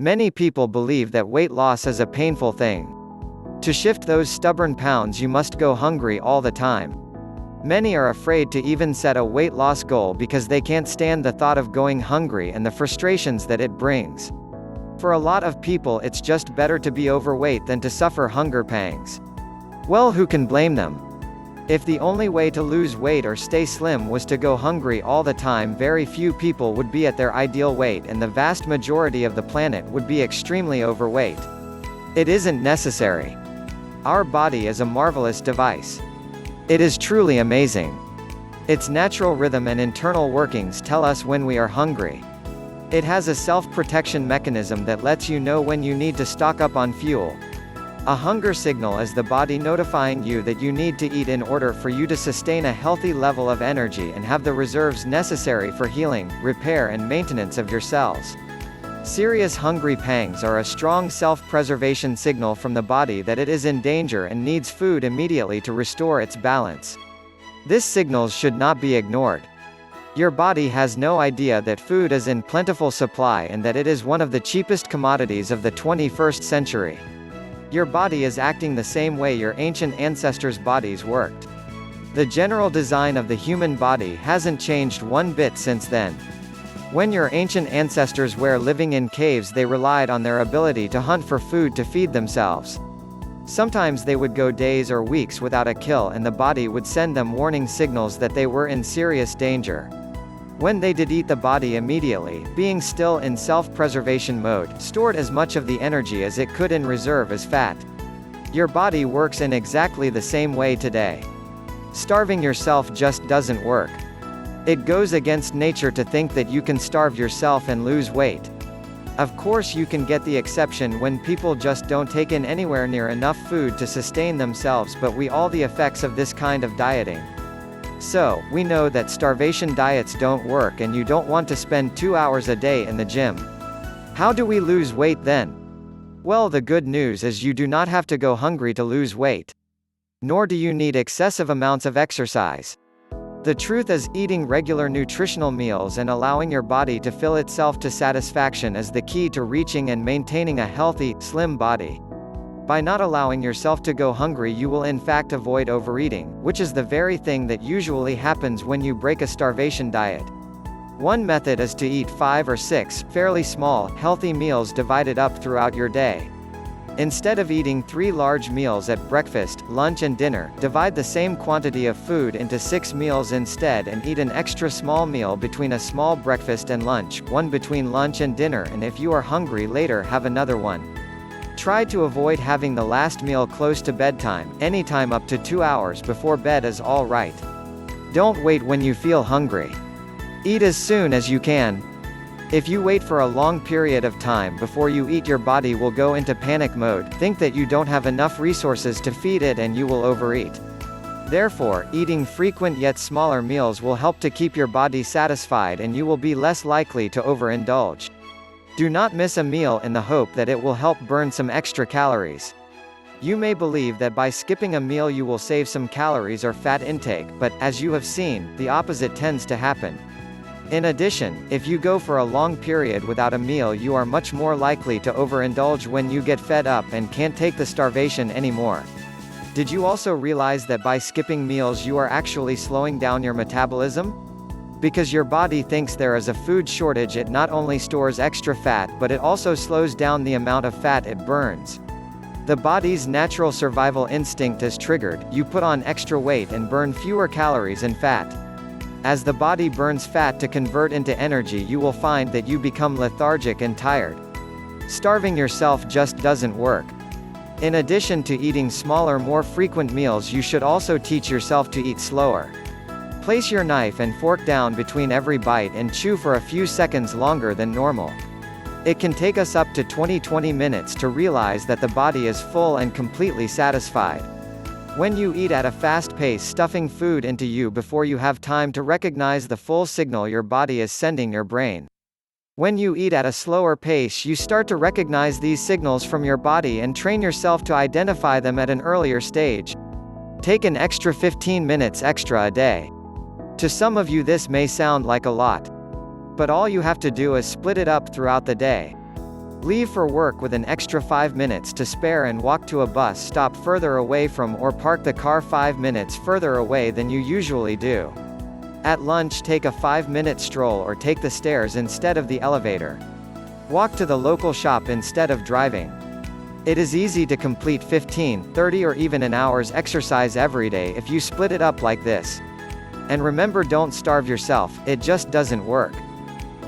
Many people believe that weight loss is a painful thing. To shift those stubborn pounds you must go hungry all the time. Many are afraid to even set a weight loss goal because they can't stand the thought of going hungry and the frustrations that it brings. For a lot of people it's just better to be overweight than to suffer hunger pangs. Well, who can blame them? If the only way to lose weight or stay slim was to go hungry all the time, very few people would be at their ideal weight and the vast majority of the planet would be extremely overweight. It isn't necessary. Our body is a marvelous device. It is truly amazing. Its natural rhythm and internal workings tell us when we are hungry. It has a self-protection mechanism that lets you know when you need to stock up on fuel. A hunger signal is the body notifying you that you need to eat in order for you to sustain a healthy level of energy and have the reserves necessary for healing, repair and maintenance of your cells. Serious hungry pangs are a strong self-preservation signal from the body that it is in danger and needs food immediately to restore its balance. This signal should not be ignored. Your body has no idea that food is in plentiful supply and that it is one of the cheapest commodities of the 21st century. Your body is acting the same way your ancient ancestors' bodies worked. The general design of the human body hasn't changed one bit since then. When your ancient ancestors were living in caves, they relied on their ability to hunt for food to feed themselves. Sometimes they would go days or weeks without a kill and the body would send them warning signals that they were in serious danger. When they did eat, the body immediately, being still in self-preservation mode, stored as much of the energy as it could in reserve as fat. Your body works in exactly the same way today. Starving yourself just doesn't work. It goes against nature to think that you can starve yourself and lose weight. Of course you can get the exception when people just don't take in anywhere near enough food to sustain themselves, but we all the effects of this kind of dieting. So, we know that starvation diets don't work and you don't want to spend 2 hours a day in the gym. How do we lose weight then? Well, the good news is you do not have to go hungry to lose weight. Nor do you need excessive amounts of exercise. The truth is, eating regular nutritional meals and allowing your body to fill itself to satisfaction is the key to reaching and maintaining a healthy, slim body. By not allowing yourself to go hungry, you will in fact avoid overeating, which is the very thing that usually happens when you break a starvation diet. One method is to eat 5 or 6, fairly small, healthy meals divided up throughout your day. Instead of eating 3 large meals at breakfast, lunch and dinner, divide the same quantity of food into 6 meals instead and eat an extra small meal between a small breakfast and lunch, one between lunch and dinner, and if you are hungry later, have another one. Try to avoid having the last meal close to bedtime. Anytime up to 2 hours before bed is all right. Don't wait when you feel hungry. Eat as soon as you can. If you wait for a long period of time before you eat, your body will go into panic mode, think that you don't have enough resources to feed it, and you will overeat. Therefore, eating frequent yet smaller meals will help to keep your body satisfied and you will be less likely to overindulge. Do not miss a meal in the hope that it will help burn some extra calories. You may believe that by skipping a meal you will save some calories or fat intake, but, as you have seen, the opposite tends to happen. In addition, if you go for a long period without a meal, you are much more likely to overindulge when you get fed up and can't take the starvation anymore. Did you also realize that by skipping meals you are actually slowing down your metabolism? Because your body thinks there is a food shortage, it not only stores extra fat but it also slows down the amount of fat it burns. The body's natural survival instinct is triggered, you put on extra weight and burn fewer calories and fat. As the body burns fat to convert into energy, you will find that you become lethargic and tired. Starving yourself just doesn't work. In addition to eating smaller, more frequent meals, you should also teach yourself to eat slower. Place your knife and fork down between every bite and chew for a few seconds longer than normal. It can take us up to 20 minutes to realize that the body is full and completely satisfied. When you eat at a fast pace, stuffing food into you before you have time to recognize the full signal your body is sending your brain. When you eat at a slower pace, you start to recognize these signals from your body and train yourself to identify them at an earlier stage. Take an extra 15 minutes extra a day. To some of you this may sound like a lot. But all you have to do is split it up throughout the day. Leave for work with an extra 5 minutes to spare and walk to a bus stop further away from or park the car 5 minutes further away than you usually do. At lunch, take a 5-minute stroll or take the stairs instead of the elevator. Walk to the local shop instead of driving. It is easy to complete 15, 30 or even an hour's exercise every day if you split it up like this. And remember, don't starve yourself, it just doesn't work.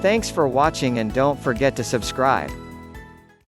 Thanks for watching and don't forget to subscribe.